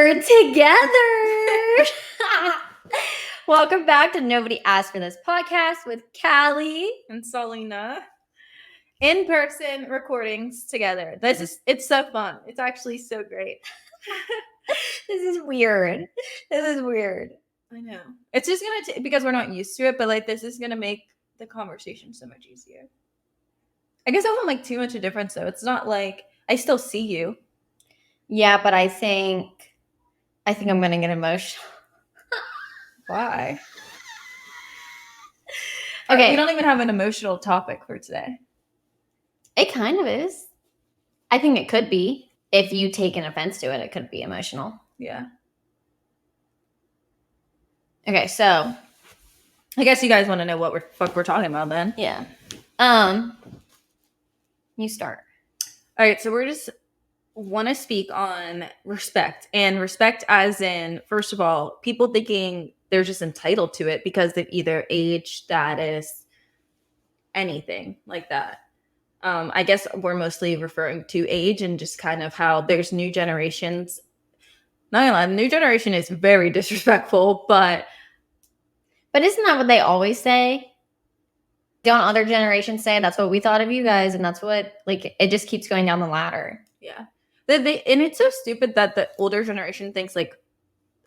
We're together. Welcome back to Nobody Asked for This podcast with Cali and Saulyna. In-person recordings together. It's so fun. It's actually so great. This is weird. I know. It's just gonna because we're not used to it, but like this is gonna make the conversation so much easier. I guess I won't like too much a difference though. It's not like I still see you. Yeah, but I think I'm gonna get emotional. Why? Okay. We don't even have an emotional topic for today. It kind of is. I think it could be. If you take an offense to it, it could be emotional. Yeah. Okay, so I guess you guys want to know what we're talking about then. Yeah. You start. All right, so we're just want to speak on respect, and respect as in, first of all, people thinking they're just entitled to it because of either age, status, anything like that. I guess we're mostly referring to age and just kind of how there's new generations. Not gonna lie, the new generation is very disrespectful, but isn't that what they always say? Don't other generations say that's what we thought of you guys, and that's what, like, it just keeps going down the ladder. Yeah. And it's so stupid that the older generation thinks like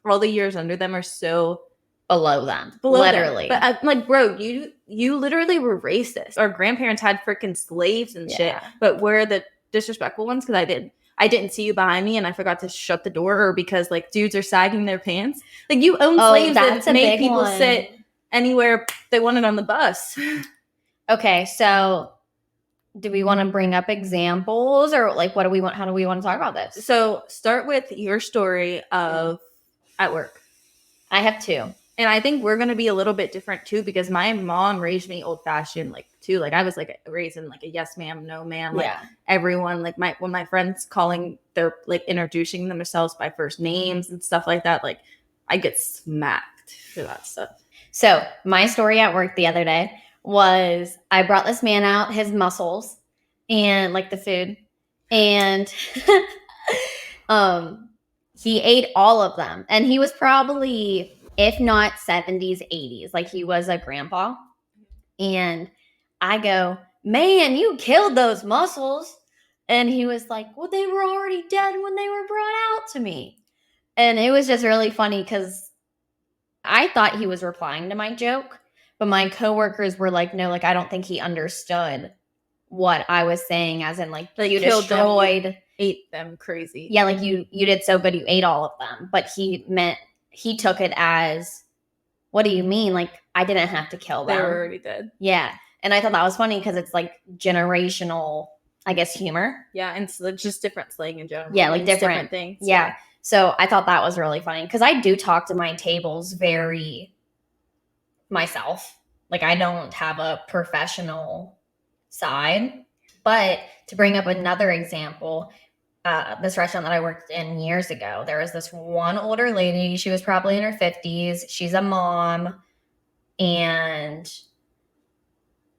all the years under them are so below them. Literally. But I'm like, bro, you literally were racist. Our grandparents had freaking slaves and shit, but we're the disrespectful ones because I didn't see you behind me and I forgot to shut the door, or because like dudes are sagging their pants. Like you own slaves that made people sit anywhere they wanted on the bus. Okay, so do we want to bring up examples, or like how do we want to talk about this? So start with your story of at work. I have two. And I think we're going to be a little bit different too, because my mom raised me old fashioned, like too. Like I was like raised in like a yes ma'am, no ma'am. Like everyone, like when my friends they're like introducing themselves by first names and stuff like that. Like I get smacked for that stuff. So my story at work the other day was I brought this man out his muscles and like the food, and he ate all of them, and he was probably, if not 70s, 80s, like he was a grandpa. And I go, man, you killed those mussels. And he was like, well, they were already dead when they were brought out to me. And it was just really funny because I thought he was replying to my joke, but my coworkers were like, no, like, I don't think he understood what I was saying, as in like you destroyed them, you ate them crazy. Yeah, like you did so, but you ate all of them. But he took it as, what do you mean? Like, I didn't have to kill them. They were already dead. Yeah. And I thought that was funny because it's like generational, I guess, humor. Yeah. And so just different slang in general. Yeah, like different things. Yeah. So I thought that was really funny because I do talk to my tables very myself. Like, I don't have a professional side. But to bring up another example, this restaurant that I worked in years ago, there was this one older lady. She was probably in her 50s. She's a mom. And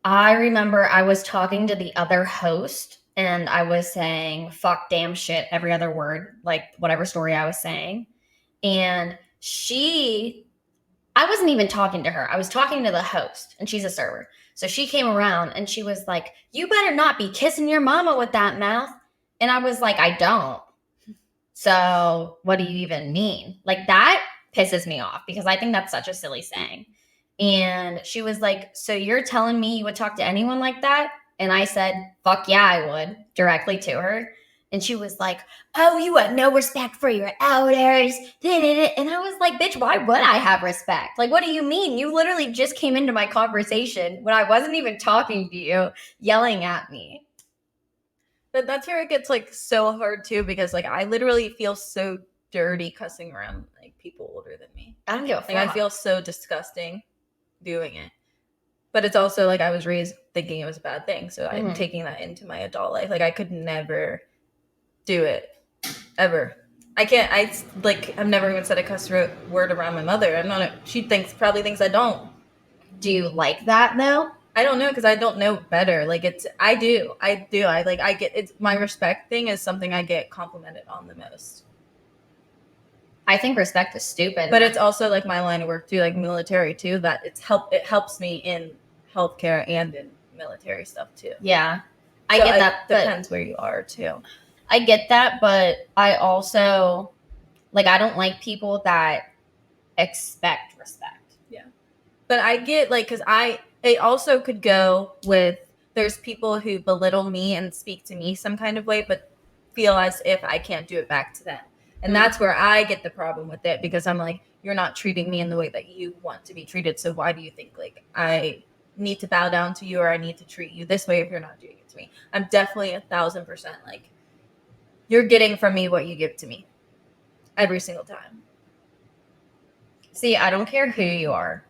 I remember I was talking to the other host and I was saying fuck, damn, shit, every other word, like whatever story I was saying. And I wasn't even talking to her. I was talking to the host, and she's a server. So she came around and she was like, you better not be kissing your mama with that mouth. And I was like, I don't. So what do you even mean? Like, that pisses me off because I think that's such a silly saying. And she was like, so you're telling me you would talk to anyone like that? And I said, fuck yeah, I would, directly to her. And she was like, oh, you have no respect for your elders. And I was like, bitch, why would I have respect? Like, what do you mean? You literally just came into my conversation when I wasn't even talking to you, yelling at me. But that's where it gets like so hard too, because like I literally feel so dirty cussing around like people older than me. I don't give a fuck. Like I feel so disgusting doing it. But it's also like I was raised thinking it was a bad thing, so I'm taking that into my adult life. Like I could never do it ever. I've never even said a cuss word around my mother. She probably thinks I don't. Do you like that though? I don't know, because I don't know better. Like I do. It's my respect thing is something I get complimented on the most. I think respect is stupid. But it's also like my line of work too, like military too, that it helps me in healthcare and in military stuff too. Yeah. I get that. Depends where you are too. I get that, but I also, like, I don't like people that expect respect. Yeah. But I get, like, because it also could go with, there's people who belittle me and speak to me some kind of way, but feel as if I can't do it back to them. And that's where I get the problem with it, because I'm like, you're not treating me in the way that you want to be treated. So why do you think like I need to bow down to you, or I need to treat you this way if you're not doing it to me? I'm definitely 1,000% like, you're getting from me what you give to me every single time. See, I don't care who you are.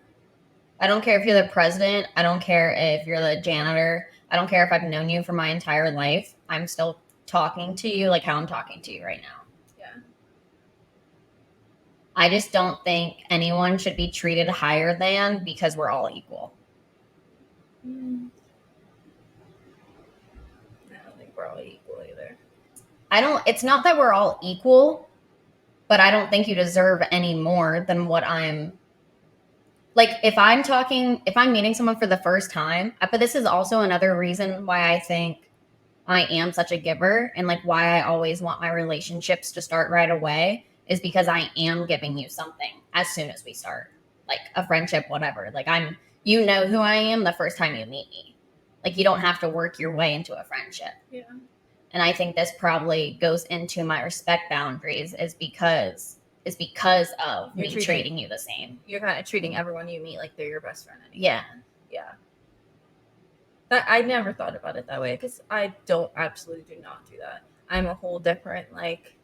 I don't care if you're the president. I don't care if you're the janitor. I don't care if I've known you for my entire life. I'm still talking to you like how I'm talking to you right now. I just don't think anyone should be treated higher than because we're all equal. I don't think we're all equal either. It's not that we're all equal, but I don't think you deserve any more than what I'm. Like, if I'm meeting someone for the first time, but this is also another reason why I think I am such a giver, and like why I always want my relationships to start right away, is because I am giving you something as soon as we start, like a friendship, whatever. Like, you know who I am the first time you meet me. Like, you don't have to work your way into a friendship. Yeah. And I think this probably goes into my respect boundaries is because of me treating you the same. You're kind of treating everyone you meet like they're your best friend. Anyway. Yeah. Yeah. But I never thought about it that way, because I absolutely do not do that. I'm a whole different, like,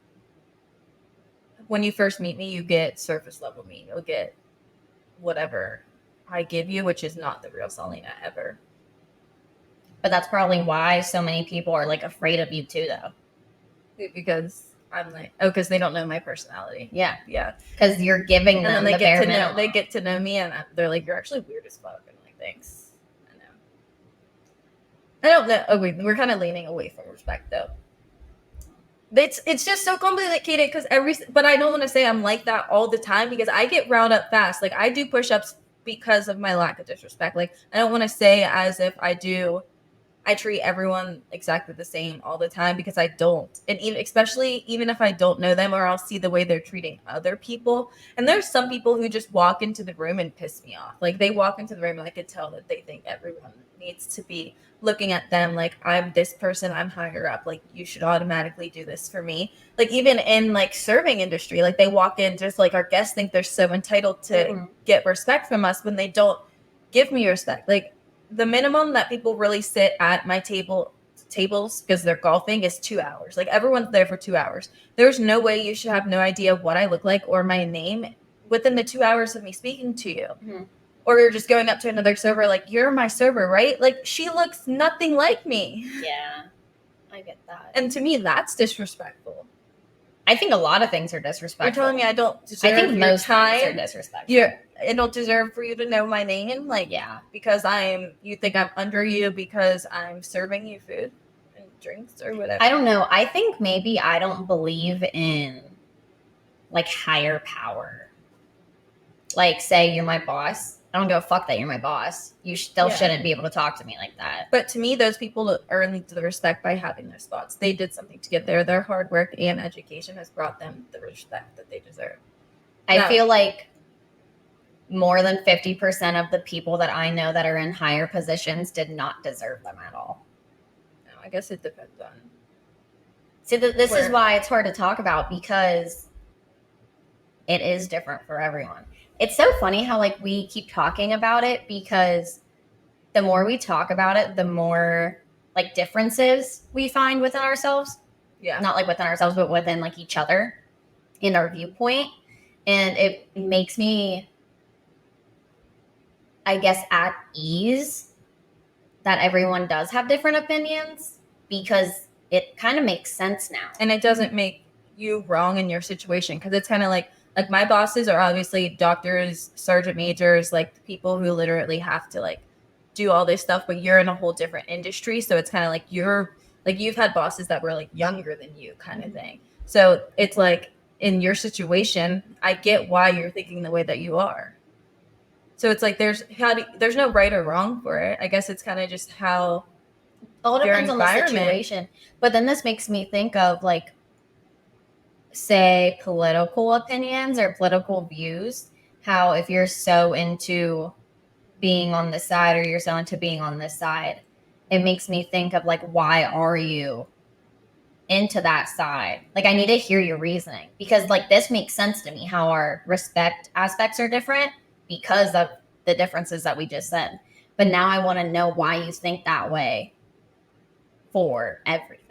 when you first meet me, you get surface level me. You'll get whatever I give you, which is not the real Saulyna ever. But that's probably why so many people are like afraid of you too, though. Because I'm like, because they don't know my personality. Yeah. Yeah. Because you're giving them the bare minimum. They get to know me, and they're like, you're actually weird as fuck. And I'm like, thanks. I don't know. Oh, we're kind of leaning away from respect, though. It's just so complicated, but I don't want to say I'm like that all the time, because I get riled up fast. Like, I do push-ups because of my lack of disrespect. Like, I don't want to say as if I treat everyone exactly the same all the time, because I don't. And especially if I don't know them, or I'll see the way they're treating other people. And there's some people who just walk into the room and piss me off. Like, they walk into the room and I could tell that they think everyone needs to be looking at them like, I'm this person, I'm higher up, like, you should automatically do this for me. Like, even in like serving industry, like, they walk in just like, our guests think they're so entitled to get respect from us when they don't give me respect. Like, the minimum that people really sit at my tables because they're golfing is 2 hours. Like, everyone's there for 2 hours. There's no way you should have no idea what I look like or my name within the 2 hours of me speaking to you. Mm-hmm. Or you're just going up to another server like, you're my server, right? Like, she looks nothing like me. Yeah, I get that. And to me, that's disrespectful. I think a lot of things are disrespectful. You're telling me I don't deserve I think most time? Things are disrespectful. I don't deserve for you to know my name? Like, yeah. Because you think I'm under you because I'm serving you food and drinks or whatever. I don't know. I think maybe I don't believe in, like, higher power. Like, say you're my boss. I don't give a fuck that you're my boss. You still shouldn't be able to talk to me like that. But to me, those people earn the respect by having their spots. They did something to get there. Their hard work and education has brought them the respect that they deserve. I feel like more than 50% of the people that I know that are in higher positions did not deserve them at all. No, I guess it depends on. See, this is why it's hard to talk about, because it is different for everyone. It's so funny how, like, we keep talking about it, because the more we talk about it, the more, like, differences we find within ourselves. Yeah. Not, like, within ourselves, but within, like, each other in our viewpoint. And it makes me, I guess, at ease that everyone does have different opinions, because it kind of makes sense now. And it doesn't make you wrong in your situation, because it's kind of like my bosses are obviously doctors, sergeant majors, like the people who literally have to like do all this stuff, but you're in a whole different industry. So it's kind of like you've had bosses that were like younger than you kind of thing. So it's like in your situation, I get why you're thinking the way that you are. So it's like there's no right or wrong for it. I guess it's kind of just how All your depends on the environment. situation. But then this makes me think of like, say, political opinions or political views. How if you're so into being on this side or you're so into being on this side, it makes me think of like, why are you into that side? Like, I need to hear your reasoning, because like this makes sense to me how our respect aspects are different because of the differences that we just said. But now I want to know why you think that way for everything.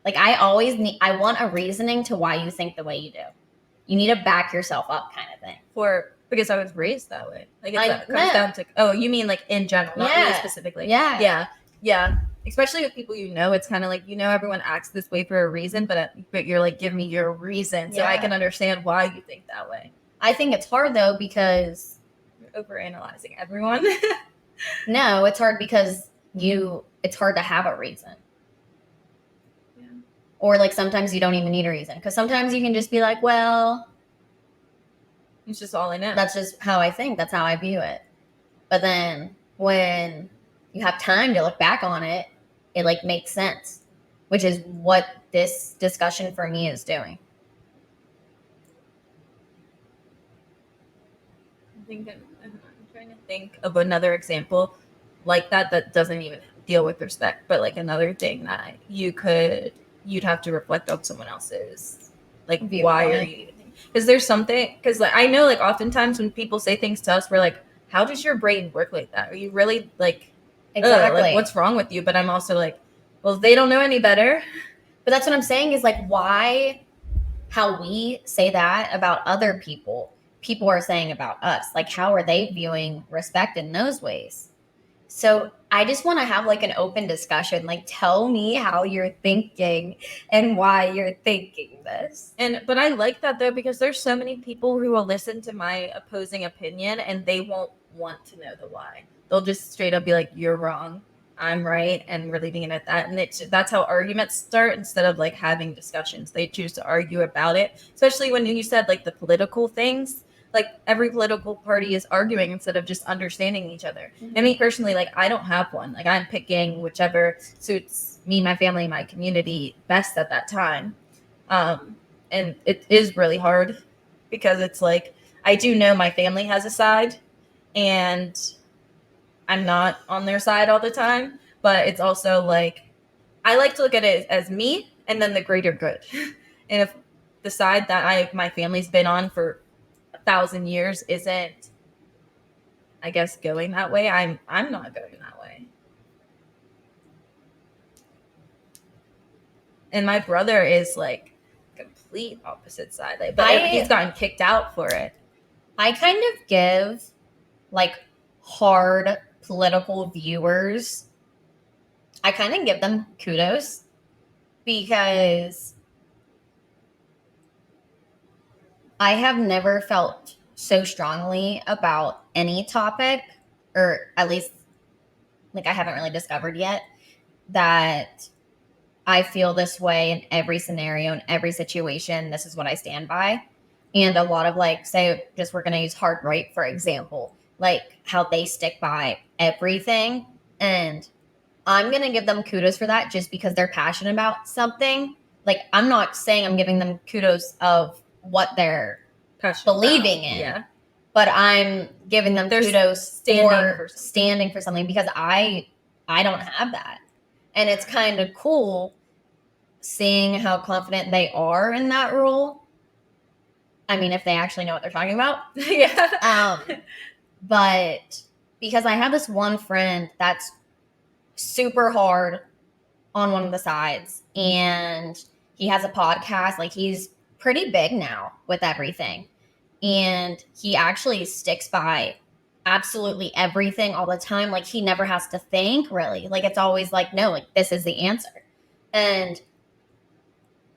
Like, I want a reasoning to why you think the way you do. You need to back yourself up, kind of thing. Because I was raised that way. Like Like, it comes down to, oh, you mean like in general, not Yeah. me specifically. Yeah. Yeah. Especially with people it's kind of like, everyone acts this way for a reason, but you're like, give me your reason so I Yeah. can understand why you think that way. I think it's hard though because You're overanalyzing everyone. no, it's hard because it's hard to have a reason. Yeah. Or like sometimes you don't even need a reason, because sometimes you can just be like, well, It's just all I know. that's just how I think. That's how I view it. But then when you have time to look back on it, it like makes sense, which is what this discussion for me is doing. I'm trying to think of another example like that doesn't even deal with respect, but like another thing that you'd have to reflect on someone else's, like, Viewpoint. why are you, because there's something, because like I know like oftentimes when people say things to us, we're like, how does your brain work like that? Are you really like, Exactly. like what's wrong with you? But I'm also like, well, they don't know any better. But that's what I'm saying is like, why, how we say that about other people are saying about us. Like, how are they viewing respect in those ways? So I just want to have like an open discussion. Like, tell me how you're thinking and why you're thinking this. But I like that though, because there's so many people who will listen to my opposing opinion and they won't want to know the why. They'll just straight up be like, you're wrong, I'm right, and we're leaving it at that. And that's how arguments start instead of like having discussions. They choose to argue about it, especially when you said like the political things. Like every political party is arguing instead of just understanding each other. Mm-hmm. And me personally, like I don't have one. Like I'm picking whichever suits me, my family, my community best at that time. And it is really hard because it's like I do know my family has a side and I'm not on their side all the time, but it's also like I like to look at it as me and then the greater good. And if the side that my family's been on for 1,000 years isn't, I guess, going that way, I'm not going that way. And my brother is like complete opposite side, like, but he's gotten kicked out for it. I kind of give like hard political viewers, I kind of give them kudos, because I have never felt so strongly about any topic, or at least like I haven't really discovered yet, that I feel this way in every scenario, in every situation. This is what I stand by. And a lot of like, say, just we're going to use hard right, for example, like how they stick by everything. And I'm going to give them kudos for that just because they're passionate about something. Like, I'm not saying I'm giving them kudos of what they're believing in. Yeah. But I'm giving them kudos for standing for something, because I don't have that. And it's kind of cool seeing how confident they are in that role. I mean, if they actually know what they're talking about. Yeah. But because I have this one friend that's super hard on one of the sides, and he has a podcast. Like, he's pretty big now with everything. And he actually sticks by absolutely everything all the time. Like, he never has to think, really. Like, it's always like, no, like, this is the answer. And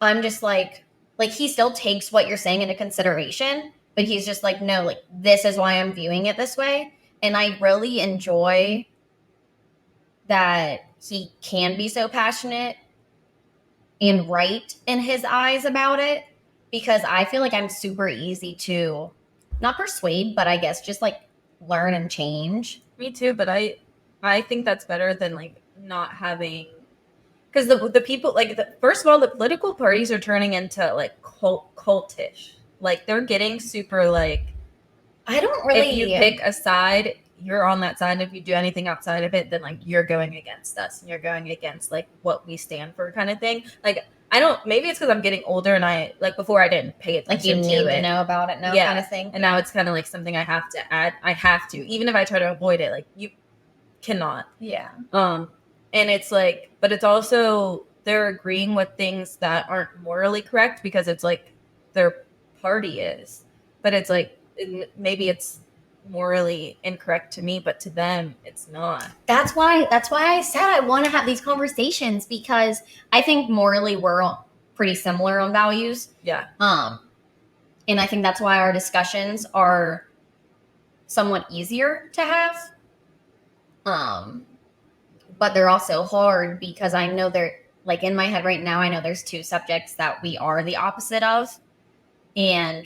I'm just like he still takes what you're saying into consideration, but he's just like, no, like, this is why I'm viewing it this way. And I really enjoy that he can be so passionate and right in his eyes about it. because I feel like I'm super easy to not persuade, but I guess just like learn and change. Me too, but I think that's better than like not having, because the people like first of all, the political parties are turning into like cultish. Like they're getting super like, I don't if you really pick a side, you're on that side. If you do anything outside of it, then like you're going against us and you're going against like what we stand for, kind of thing. Like I don't. Maybe it's because I'm getting older and I like before I didn't pay like you attention need to to it. know about it now, Yeah. kind of thing. And now it's kind of like something I have to add. I have to, even if I try to avoid it. Like you cannot. Yeah. And it's like, but it's also they're agreeing with things that aren't morally correct because it's like their party is, but it's like maybe it's morally incorrect to me, but to them it's not. That's why I said I want to have these conversations, because I think morally we're all pretty similar on values. Yeah. And I think that's why our discussions are somewhat easier to have. But they're also hard because I know they're like in my head right now, I know there's two subjects that we are the opposite of. And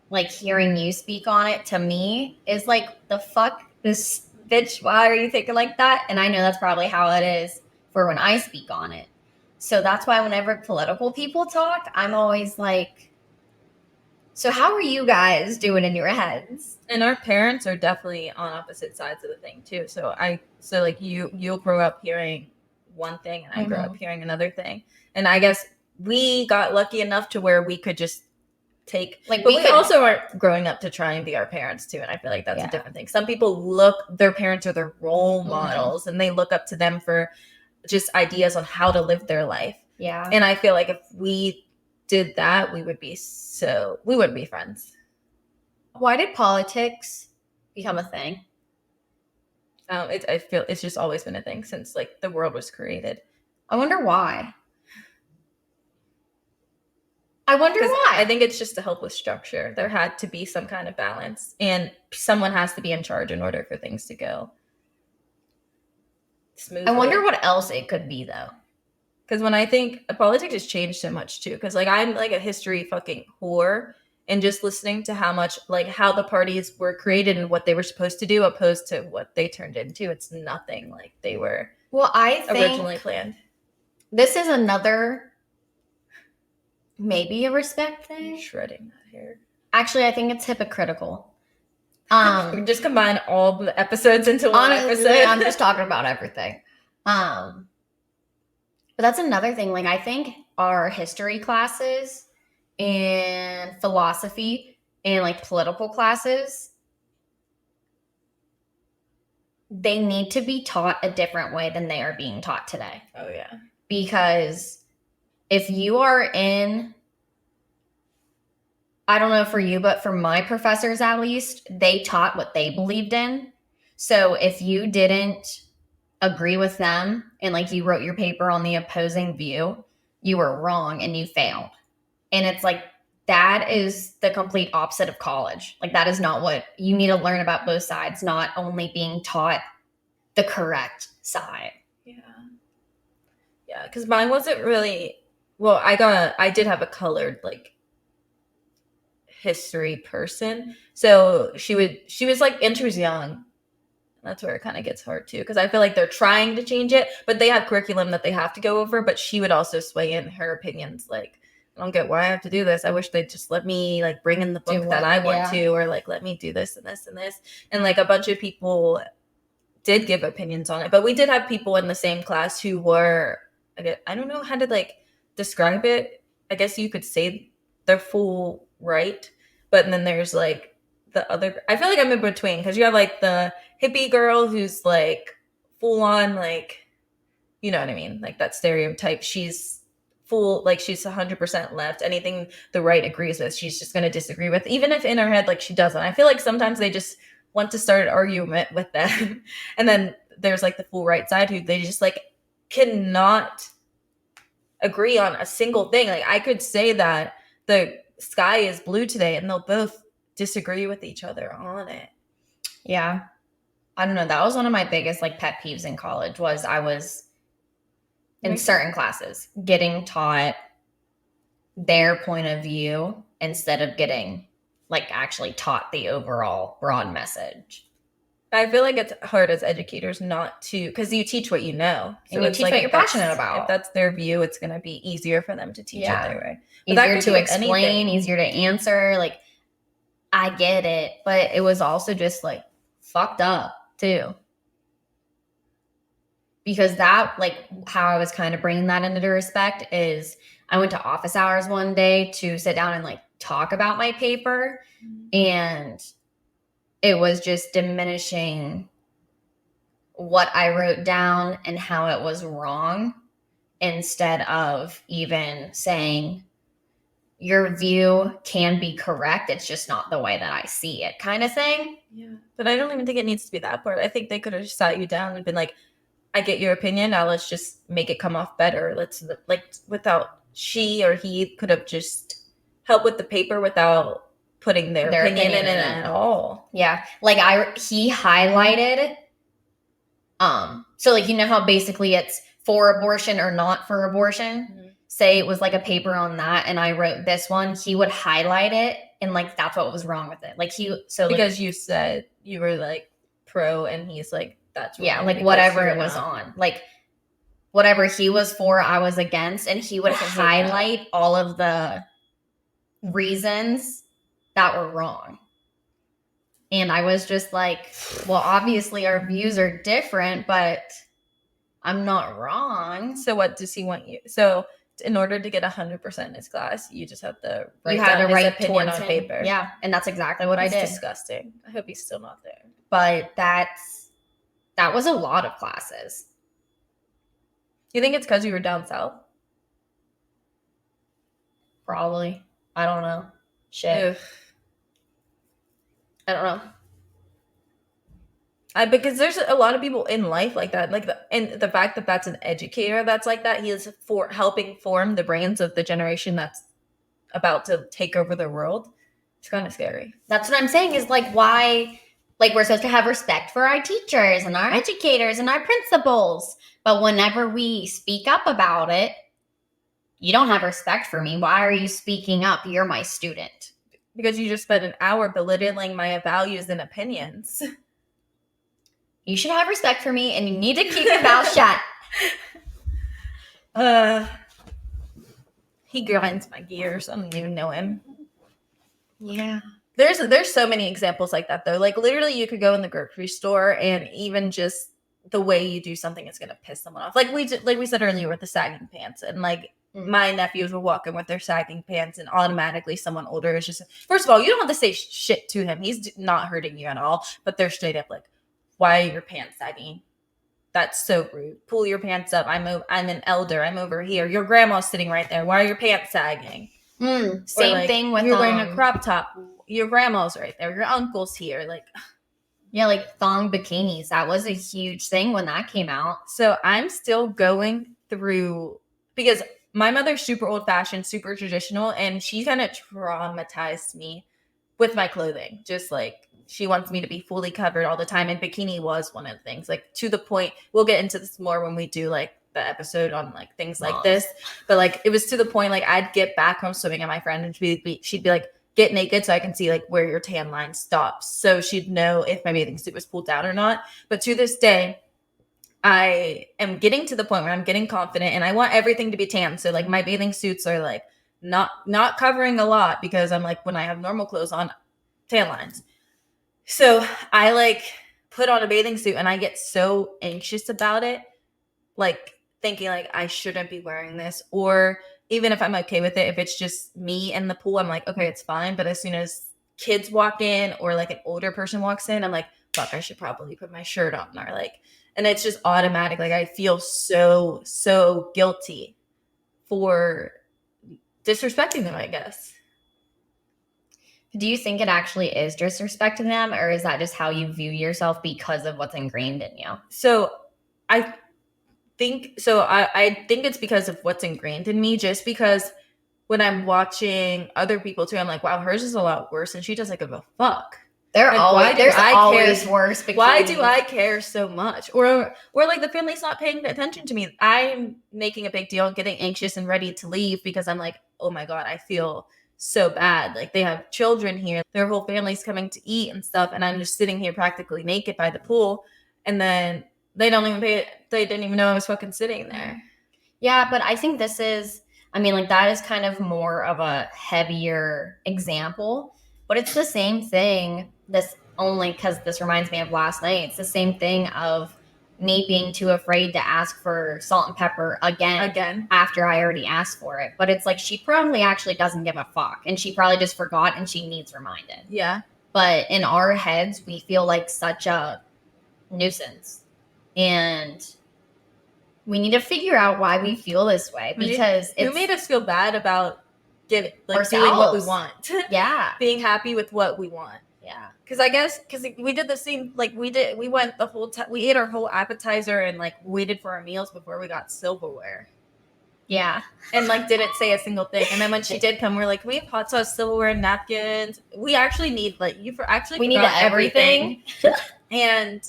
like hearing you speak on it to me is like, the fuck, this bitch, why are you thinking like that? And I know that's probably how it is for when I speak on it. So that's why whenever political people talk, I'm always like, so how are you guys doing in your heads? And our parents are definitely on opposite sides of the thing too. So like you'll grow up hearing one thing and I grew up hearing another thing. And I guess we got lucky enough to where we could just take, like, but we also aren't growing up to try and be our parents too. And I feel like that's a different thing. Some people their parents are their role models and they look up to them for just ideas on how to live their life. Yeah. And I feel like if we did that, we wouldn't be friends. Why did politics become a thing? I feel it's just always been a thing since like the world was created. I wonder why. I think it's just to help with structure. There had to be some kind of balance, and someone has to be in charge in order for things to go smoothly. I wonder what else it could be though. Because when I think politics has changed so much too, because like I'm like a history fucking whore, and just listening to how much like how the parties were created and what they were supposed to do opposed to what they turned into, it's nothing like they were originally planned. This is another maybe a respect thing. Shredding that hair. Actually, I think it's hypocritical. We can just combine all the episodes into one episode. I'm just talking about everything. But that's another thing. Like I think our history classes and philosophy and like political classes, they need to be taught a different way than they are being taught today. Oh yeah. Because if you are in, I don't know for you, but for my professors at least, they taught what they believed in. So if you didn't agree with them and like you wrote your paper on the opposing view, you were wrong and you failed. And it's like, that is the complete opposite of college. Like that is not what you need to learn about both sides, not only being taught the correct side. Yeah, because mine wasn't really, well, I did have a colored like history person. So she was like, and she was young. That's where it kind of gets hard too, because I feel like they're trying to change it, but they have curriculum that they have to go over. But she would also sway in her opinions. Like, I don't get why I have to do this. I wish they'd just let me like bring in the book that I want to, or like let me do this and this and this. And like a bunch of people did give opinions on it, but we did have people in the same class who were, I don't know how to like describe it. I guess you could say they're full right, but then there's like the other. I feel like I'm in between, because you have like the hippie girl who's like full on like, you know what I mean, like that stereotype. She's full, like she's 100% left. Anything the right agrees with, she's just going to disagree with, even if in her head like she doesn't. I feel like sometimes they just want to start an argument with them. And then there's like the full right side who they just like cannot agree on a single thing. Like I could say that the sky is blue today and they'll both disagree with each other on it. Yeah. I don't know. That was one of my biggest like pet peeves in college. Was I was in certain classes getting taught their point of view instead of getting like actually taught the overall broad message. I feel like it's hard as educators not to, because you teach what you know. So and you it's teach like what you're passionate about. If that's their view, it's going to be easier for them to teach it their way. But Easier to explain, easier to answer. Like, I get it, but it was also just like fucked up too. Because that, like, how I was kind of bringing that into the respect is I went to office hours one day to sit down and like talk about my paper, and it was just diminishing what I wrote down and how it was wrong, instead of even saying your view can be correct. It's just not the way that I see it, kind of thing. Yeah. But I don't even think it needs to be that part. I think they could have just sat you down and been like, I get your opinion. Now let's just make it come off better. Let's, like, without, she or he could have just helped with the paper without putting their opinion in it at all. Yeah. Like he highlighted, so like, you know how basically it's for abortion or not for abortion? Mm-hmm. Say it was like a paper on that and I wrote this one, he would highlight it and like that's what was wrong with it. Like because you said you were like pro and he's like that's wrong. Yeah, like whatever it was on. Like whatever he was for, I was against, and he would highlight all of the reasons that were wrong. And I was just like, well, obviously our views are different, but I'm not wrong. So what does he want you? So in order to get 100% in his class, you just have to write his opinion on paper. Yeah, and that's exactly what I did. Disgusting. I hope he's still not there. But that was a lot of classes. You think it's because you were down south? Probably. I don't know. Shit. Ugh. I don't know. Because there's a lot of people in life like that. Like and the fact that that's an educator that's like that, he is for helping form the brains of the generation that's about to take over the world. It's kind of scary. That's what I'm saying is like, why, like, we're supposed to have respect for our teachers and our educators and our principals. But whenever we speak up about it, you don't have respect for me. Why are you speaking up? You're my student. Because you just spent an hour belittling my values and opinions. You should have respect for me and you need to keep your mouth shut. He grinds my gears. I don't even know him. Yeah. There's so many examples like that though. Like literally you could go in the grocery store and even just the way you do something is gonna piss someone off. Like we said earlier with the sagging pants, and like my nephews were walking with their sagging pants and automatically someone older is just, first of all, you don't have to say shit to him. He's not hurting you at all, but they're straight up like, why are your pants sagging? That's so rude. Pull your pants up. I'm an elder. I'm over here. Your grandma's sitting right there. Why are your pants sagging? Same thing with you're wearing a crop top. Your grandma's right there. Your uncle's here. Like, yeah, like thong bikinis. That was a huge thing when that came out. So I'm still going through, because my mother's super old fashioned, super traditional, and she kind of traumatized me with my clothing. Just like, she wants me to be fully covered all the time. And bikini was one of the things, like to the point, we'll get into this more when we do like the episode on like things like this. But like, it was to the point, like I'd get back from swimming at my friend and she'd be like, get naked so I can see like where your tan line stops. So she'd know if my bathing suit was pulled down or not. But to this day, I am getting to the point where I'm getting confident and I want everything to be tan. So like my bathing suits are like not covering a lot, because I'm like, when I have normal clothes on, tan lines. So I like put on a bathing suit and I get so anxious about it, like thinking like I shouldn't be wearing this. Or even if I'm okay with it, if it's just me in the pool, I'm like, okay, it's fine. But as soon as kids walk in or like an older person walks in, I'm like, fuck, I should probably put my shirt on, or like, and it's just automatic. Like I feel so guilty for disrespecting them, I guess. Do you think it actually is disrespecting them, or is that just how you view yourself because of what's ingrained in you? So I think it's because of what's ingrained in me, just because when I'm watching other people too, I'm like, wow, hers is a lot worse and she doesn't give a fuck. They're like, always worse. Bikinis. Why do I care so much? Or like the family's not paying attention to me. I'm making a big deal and getting anxious and ready to leave because I'm like, oh my God, I feel so bad. Like they have children here, their whole family's coming to eat and stuff. And I'm just sitting here practically naked by the pool. And then they don't even pay it. They didn't even know I was fucking sitting there. Yeah, but I think this is, I mean, like that is kind of more of a heavier example, but it's the same thing. This only because this reminds me of last night. It's the same thing of me being too afraid to ask for salt and pepper again after I already asked for it. But it's like she probably actually doesn't give a fuck, and she probably just forgot and she needs reminded. Yeah. But in our heads, we feel like such a nuisance, and we need to figure out why we feel this way, because who made us feel bad about doing what we want. Yeah. Being happy with what we want. Yeah. Because we did the same, like we went the whole time, we ate our whole appetizer and like waited for our meals before we got silverware. Yeah. And like didn't say a single thing. And then when she did come, we're like, we have hot sauce, silverware, napkins. We actually need we need everything. And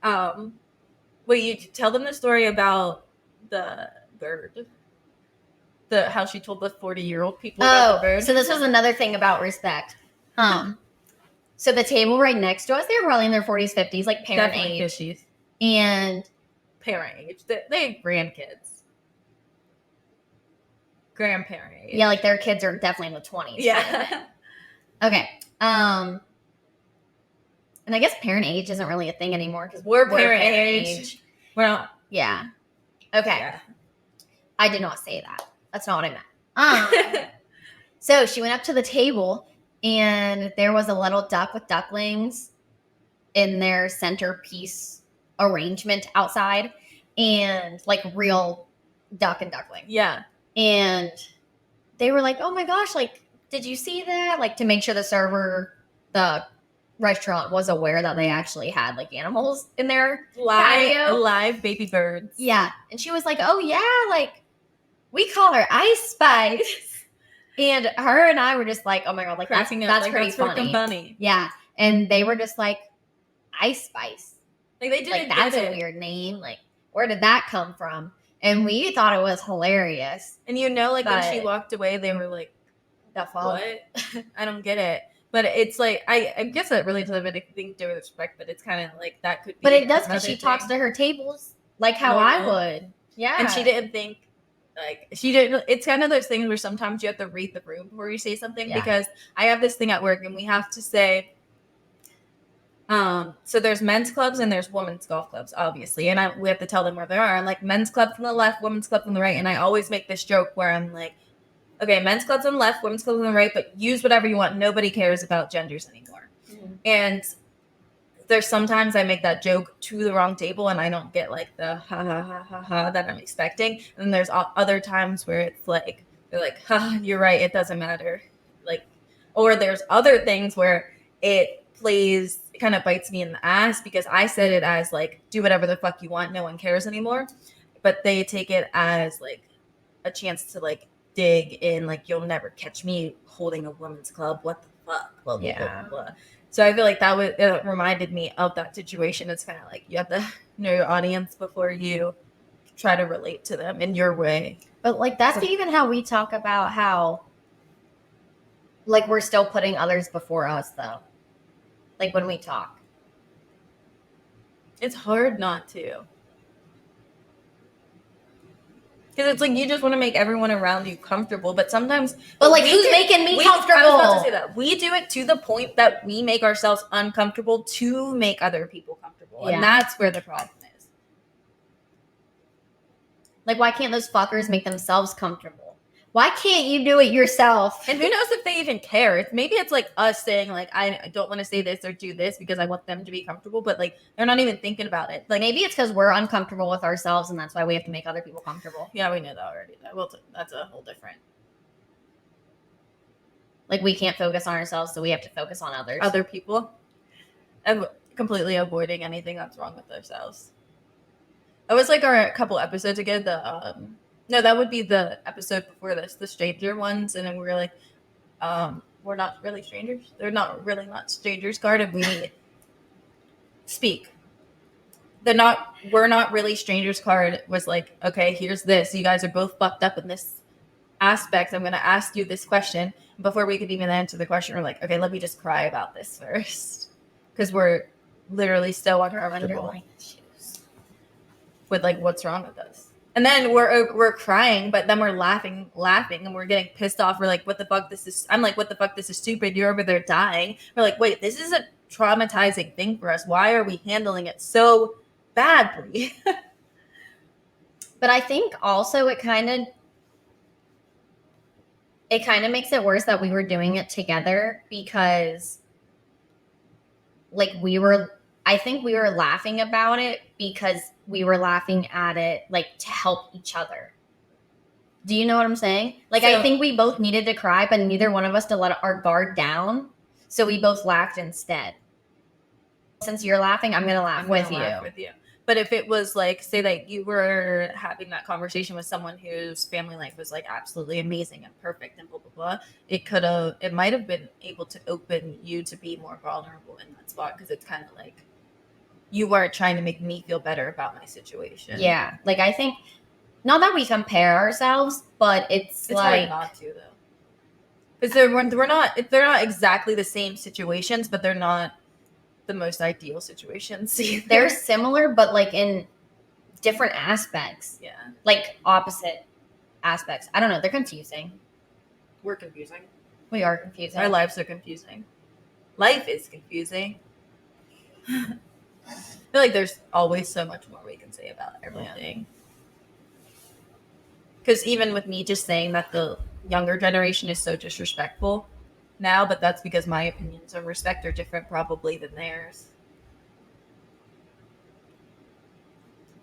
will you tell them the story about the bird? How she told the 40-year-old people about the bird? So this was another thing about respect. So the table right next to us, they were probably in their 40s, 50s, like parent Definitely age. Fishies. And parent age. They have grandkids. Grandparent age. Yeah, like their kids are definitely in the 20s. Yeah. Okay. And I guess parent age isn't really a thing anymore because we're parent age. We're not. Yeah. Okay. Yeah. I did not say that. That's not what I meant. So she went up to the table, and there was a little duck with ducklings in their centerpiece arrangement outside, and like real duck and duckling. Yeah. And they were like, oh my gosh, like, did you see that? Like, to make sure the restaurant was aware that they actually had like animals in their patio. Live baby birds. Yeah. And she was like, oh yeah, like we call her Ice Spice. And her and I were just like, oh my God, like that's pretty funny. Yeah. And they were just like, Ice Spice. Like they didn't like that's a weird name. Like, where did that come from? And we thought it was hilarious. And like when she walked away, they were like, the fuck? What? I don't get it. But it's like, I guess that really doesn't have anything to do with respect, but it's kind of like that could be. But it does because she talks to her tables like how I would. Yeah. And she didn't think, like, she didn't. It's kind of those things where sometimes you have to read the room before you say something, because I have this thing at work and we have to say, so there's men's clubs and there's women's golf clubs, obviously. And we have to tell them where they are. And like men's club from the left, women's club from the right. And I always make this joke where I'm like, okay, men's club's on the left, women's club's on the right, but use whatever you want. Nobody cares about genders anymore. Mm-hmm. And there's sometimes I make that joke to the wrong table and I don't get like the ha ha ha ha ha that I'm expecting. And then there's other times where it's like, they're like, ha, you're right, it doesn't matter. Like, or there's other things where it kind of bites me in the ass because I said it as like, do whatever the fuck you want, no one cares anymore. But they take it as like a chance to like dig in, like, you'll never catch me holding a women's club. What the fuck? Blah, blah, blah, blah. So I feel like it reminded me of that situation. It's kind of like you have to know your audience before you try to relate to them in your way. But like that's even how we talk about how like we're still putting others before us though. Like when we talk. It's hard not to. Because it's like you just want to make everyone around you comfortable, but sometimes... But like, who's making me comfortable? I was about to say that. We do it to the point that we make ourselves uncomfortable to make other people comfortable. Yeah. And that's where the problem is. Like, why can't those fuckers make themselves comfortable? Why can't you do it yourself? And who knows if they even care? Maybe it's like us saying, like, I don't want to say this or do this because I want them to be comfortable, but like they're not even thinking about it. Like maybe it's because we're uncomfortable with ourselves and that's why we have to make other people comfortable. Yeah, we know that already. That's a whole different. Like we can't focus on ourselves, so we have to focus on others. Other people. And completely avoiding anything that's wrong with ourselves. It was like a couple episodes ago, no, that would be the episode before this, the stranger ones. And then we were like, we're not really strangers. They're not strangers card. And we speak. We're not really strangers card was like, okay, here's this. You guys are both fucked up in this aspects, I'm going to ask you this question. Before we could even answer the question, we're like, okay, let me just cry about this first. Because we're literally so uncomfortable Underlying issues. with like what's wrong with us. And then we're crying, but then we're laughing, and we're getting pissed off. We're like, what the fuck? I'm like, what the fuck? This is stupid. You're over there dying. We're like, wait, this is a traumatizing thing for us. Why are we handling it so badly? But I think also it kind of makes it worse that we were doing it together, because like I think we were laughing about it because we were laughing at it like to help each other. Do you know what I'm saying? Like, I think we both needed to cry, but neither one of us to let our guard down. So we both laughed instead. Since you're laughing, I'm going to laugh with you. But if it was like, say that you were having that conversation with someone whose family life was like absolutely amazing and perfect and blah, blah, blah, it might have been able to open you to be more vulnerable in that spot, because it's kind of like you weren't trying to make me feel better about my situation. Yeah. Like, I think, not that we compare ourselves, but it's like, hard not to, though. Because they're not exactly the same situations, but they're not the most ideal situations either. They're similar, but like in different aspects. Yeah. Like opposite aspects. I don't know. They're confusing. We're confusing. We are confusing. Our lives are confusing. Life is confusing. I feel like there's always so much more we can say about everything. Because even with me just saying that the younger generation is so disrespectful now, but that's because my opinions on respect are different probably than theirs.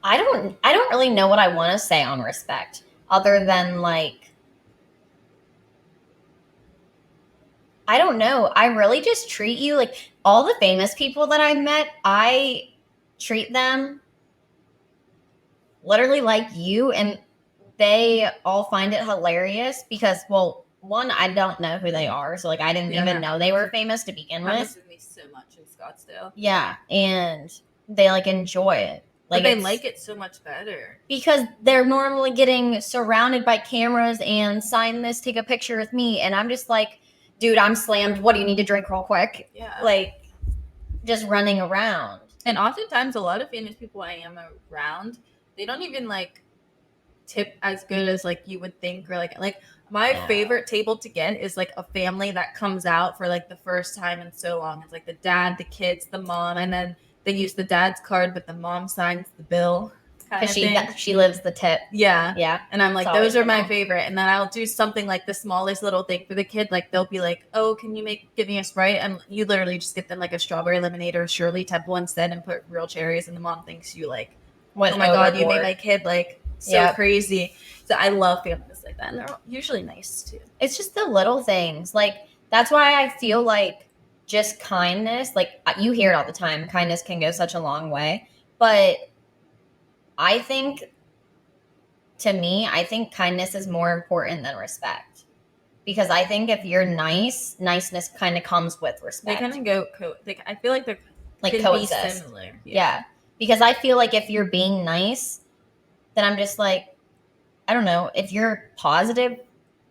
I don't really know what I want to say on respect, other than like, I don't know. I really just treat you like all the famous people that I've met, I treat them literally like you, and they all find it hilarious because, well, one, I don't know who they are, so like I didn't even know they were famous to begin with. Happens with me so much in Scottsdale. Yeah, and they like enjoy it. Like, but they like it so much better because they're normally getting surrounded by cameras and sign this, take a picture with me, and I'm just like, dude, I'm slammed. What do you need to drink real quick? Yeah, like just running around. And oftentimes, a lot of famous people I am around, they don't even like tip as good as like you would think, or like my favorite table to get is like a family that comes out for like the first time in so long. It's like the dad, the kids, the mom, and then they use the dad's card, but the mom signs the bill. Because she lives the tip. Yeah. And I'm like, those are my favorite. And then I'll do something like the smallest little thing for the kid. Like they'll be like, oh, can you give me a Sprite? And you literally just get them like a strawberry lemonade or Shirley Temple instead and put real cherries. And the mom thinks you like, oh my God, you made my kid like so crazy. So I love families like that. And they're usually nice too. It's just the little things. Like, that's why I feel like just kindness, like you hear it all the time, kindness can go such a long way. But I think, to me, I think kindness is more important than respect. Because I think if you're nice, niceness kind of comes with respect. They kind of go, I feel like they're like coexist. Similar. Yeah. Because I feel like if you're being nice, then I'm just like, I don't know, if you're positive,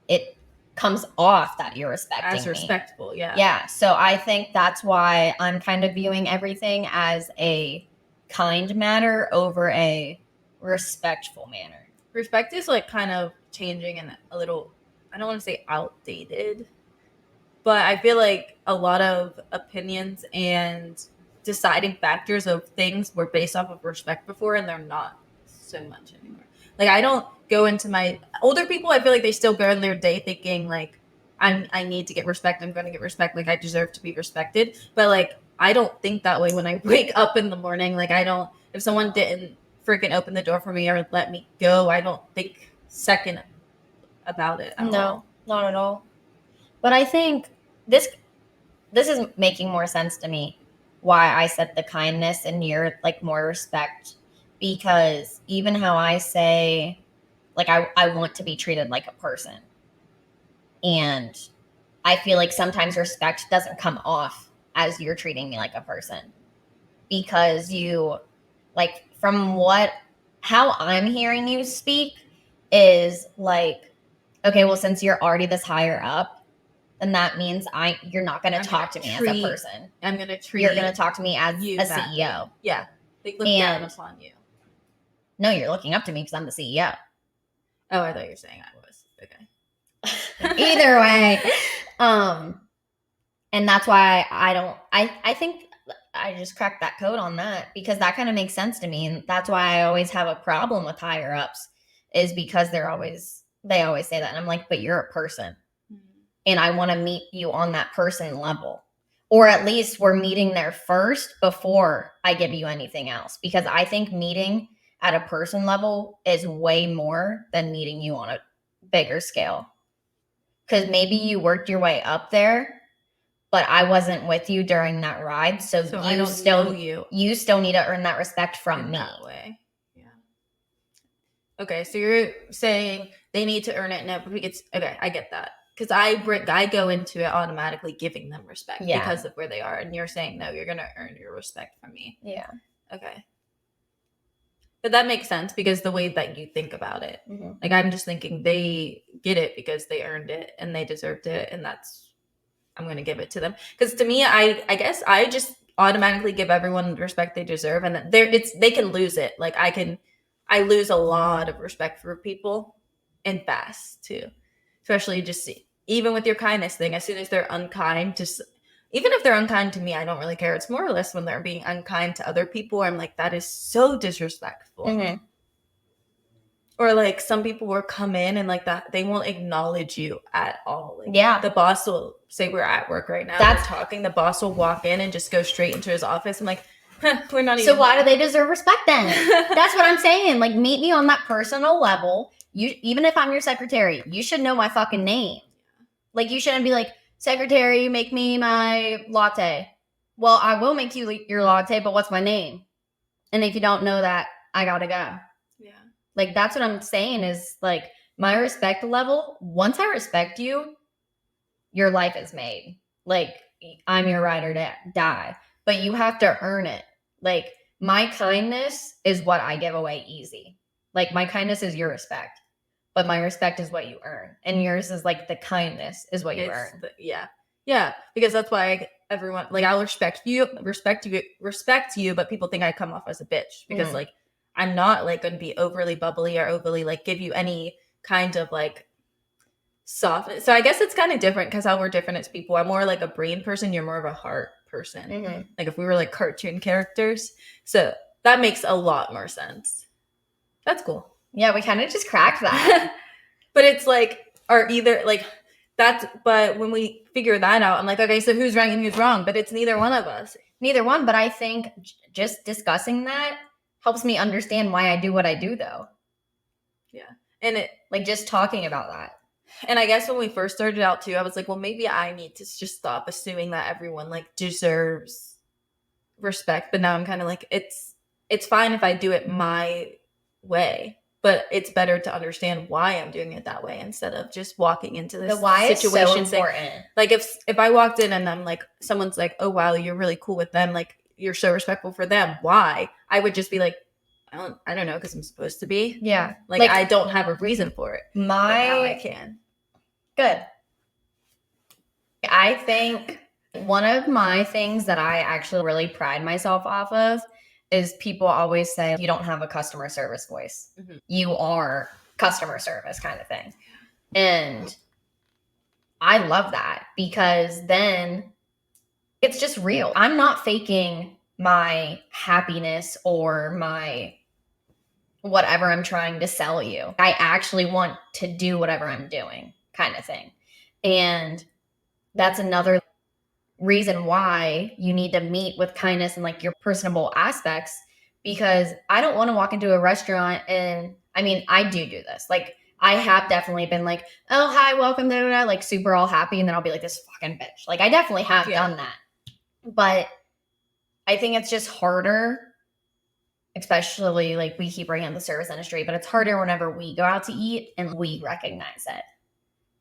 it comes off that you're respecting as respectful. Me. Yeah. So I think that's why I'm kind of viewing everything as a kind manner over a respectful manner. Respect is like kind of changing and a little, I don't want to say outdated, but I feel like a lot of opinions and deciding factors of things were based off of respect before, and they're not so much anymore. Like, I don't go into my older people, I feel like they still go in their day thinking like, I need to get respect. I'm going to get respect. Like, I deserve to be respected. But like, I don't think that way when I wake up in the morning. Like, if someone didn't freaking open the door for me or let me go, I don't think second about it. No, not at all. But I think this is making more sense to me, why I said the kindness and you're like more respect. Because even how I say, like, I want to be treated like a person. And I feel like sometimes respect doesn't come off as you're treating me like a person. Because you, like, from how I'm hearing you speak is like, okay, well, since you're already this higher up, then that means you're not going to talk to me as a person. I'm going to treat You're going to talk to me as you a CEO. Yeah. They look down upon you. No, you're looking up to me because I'm the CEO. Oh, I thought you were saying I was. Okay. Either way. And that's why I think I just cracked that code on that, because that kind of makes sense to me. And that's why I always have a problem with higher ups, is because they always say that. And I'm like, but you're a person. And I want to meet you on that person level. Or at least we're meeting there first before I give you anything else. Because I think meeting at a person level is way more than meeting you on a bigger scale. Because maybe you worked your way up there, but I wasn't with you during that ride. So I don't know you. You still need to earn that respect from me. That way. Yeah. Okay, so you're saying they need to earn it. No, it's okay. I get that. Because I go into it automatically giving them respect because of where they are. And you're saying, no, you're going to earn your respect from me. Yeah. Okay. But that makes sense because the way that you think about it. Mm-hmm. Like, I'm just thinking they get it because they earned it and they deserved it. And I'm going to give it to them. Because to me, I guess I just automatically give everyone the respect they deserve. And they can lose it. Like, I lose a lot of respect for people and fast too. Especially just even with your kindness thing, as soon as they're unkind, even if they're unkind to me, I don't really care. It's more or less when they're being unkind to other people, I'm like, that is so disrespectful. Mm-hmm. Or like some people will come in and like that, they won't acknowledge you at all. Like, the boss will say we're at work right now. That's talking. The boss will walk in and just go straight into his office. I'm like, we're not even. So why do they deserve respect then? That's what I'm saying. Like, meet me on that personal level. Even if I'm your secretary, you should know my fucking name. Like, you shouldn't be like, secretary, make me my latte. Well, I will make you your latte, but what's my name? And if you don't know that, I gotta go. Yeah. Like, that's what I'm saying is, like, my respect level, once I respect you, your life is made. Like, I'm your ride or die. But you have to earn it. Like, my kindness is what I give away easy. Like, my kindness is your respect. But my respect is what you earn. And yours is like the kindness is what you earn. Yeah. Because that's why everyone, like, I'll respect you, but people think I come off as a bitch. Because, like, I'm not, like, going to be overly bubbly or overly, like, give you any kind of, like, soft. So I guess it's kind of different because how we're different as people. I'm more like a brain person. You're more of a heart person. Mm-hmm. Like, if we were, like, cartoon characters. So that makes a lot more sense. That's cool. Yeah, we kind of just cracked that. But it's like, or either like but when we figure that out, I'm like, okay, so who's right and who's wrong? But it's neither one of us. Neither one. But I think just discussing that helps me understand why I do what I do, though. Yeah. And it, like, just talking about that. And I guess when we first started out too, I was like, well, maybe I need to just stop assuming that everyone like deserves respect. But now I'm kind of like, it's fine if I do it my way. But it's better to understand why I'm doing it that way instead of just walking into this situation. Is so important. Like, if I walked in and I'm like, someone's like, oh, wow, you're really cool with them. Like, you're so respectful for them. Why? I would just be like, I don't know, because I'm supposed to be. Yeah. Like, I don't have a reason for it. Now I can. Good. I think one of my things that I actually really pride myself off of is people always say, you don't have a customer service voice. Mm-hmm. You are customer service kind of thing. And I love that because then it's just real. I'm not faking my happiness or my whatever I'm trying to sell you. I actually want to do whatever I'm doing kind of thing. And that's another reason why you need to meet with kindness and like your personable aspects, because I don't want to walk into a restaurant and I mean, I do this. Like, I have definitely been like, oh, hi, welcome, like super all happy. And then I'll be like this fucking bitch. Like, I definitely have done that. But I think it's just harder, especially like we keep bringing up the service industry, but it's harder whenever we go out to eat and we recognize it,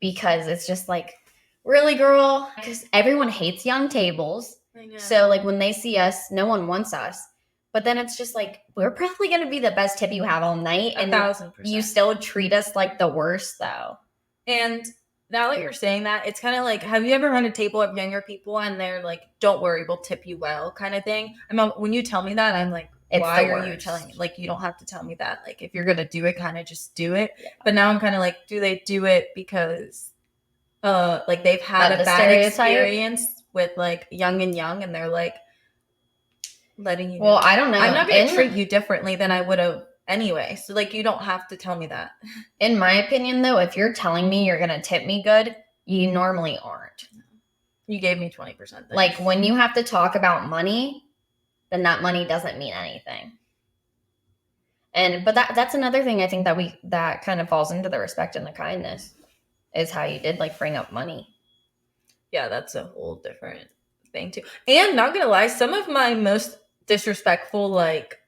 because it's just like, really, girl? Because everyone hates young tables. I know. So, like, when they see us, no one wants us. But then it's just like, we're probably going to be the best tip you have all night. And 1,000%. You still treat us like the worst, though. And now that you're saying that, it's kind of like, have you ever run a table of younger people and they're like, don't worry, we'll tip you well kind of thing? When you tell me that, I'm like, It's why the are you worst. telling me? Like, you don't have to tell me that. Like, if you're going to do it, kind of just do it. Yeah. But now I'm kind of like, do they do it because like they've had Of a the bad stereotype? experience with like young and they're like letting you know. Well, I don't know. I'm not going to treat you differently than I would have anyway. So like, you don't have to tell me that. In my opinion, though, if you're telling me you're going to tip me good, you normally aren't. You gave me 20%. Then. Like, when you have to talk about money, then that money doesn't mean anything. But that's another thing I think that kind of falls into the respect and the kindness is how you did like bring up money. Yeah, that's a whole different thing too. And not gonna lie, some of my most disrespectful like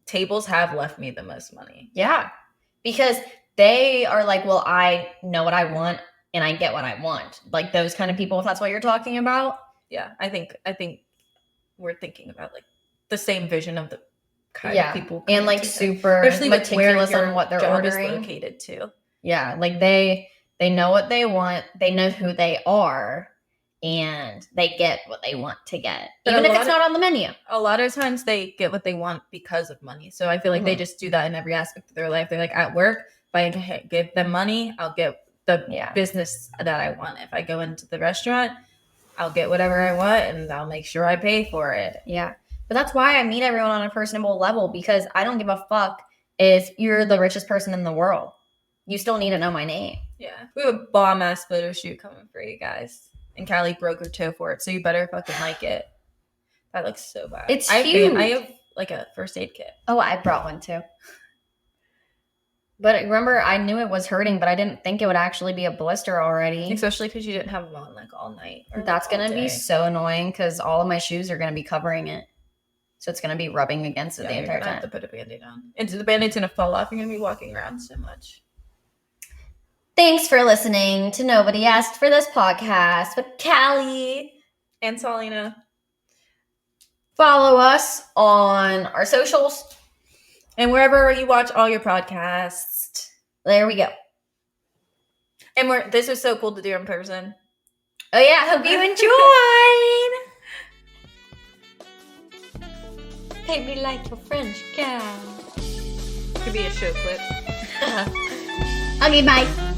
tables have left me the most money. Yeah, because they are like, well, I know what I want and I get what I want. Like those kind of people, if that's what you're talking about. Yeah, I think we're thinking about like the same vision of the kind Yeah, of people and like super especially meticulous where on what they're job ordering. is located too. Yeah, like they know what they want, they know who they are, and they get what they want to get, But even if it's not on the menu. A lot of times they get what they want because of money. So I feel like they just do that in every aspect of their life. They're like, at work, if I give them money, I'll get the business that I want. If I go into the restaurant, I'll get whatever I want and I'll make sure I pay for it. Yeah. But that's why I meet everyone on a personable level, because I don't give a fuck if you're the richest person in the world. You still need to know my name. Yeah. We have a bomb ass photo shoot coming for you guys. And Callie broke her toe for it, so you better fucking like it. That looks so bad. It's huge. I have like a first aid kit. Oh, I brought one too. But remember, I knew it was hurting, but I didn't think it would actually be a blister already. Especially because you didn't have them on like all night. That's going to be so annoying because all of my shoes are going to be covering it. So it's going to be rubbing against it the entire time. I have to put a Band-Aid on. And the Band-Aid's going to fall off. You're going to be walking around so much. Thanks for listening to Nobody Asked for This podcast with Cali and Saulyna. Follow us on our socials. And wherever you watch all your podcasts. There we go. And this was so cool to do in person. Oh yeah, hope you enjoyed. Baby like your French girl. Could be a show clip. Okay, bye.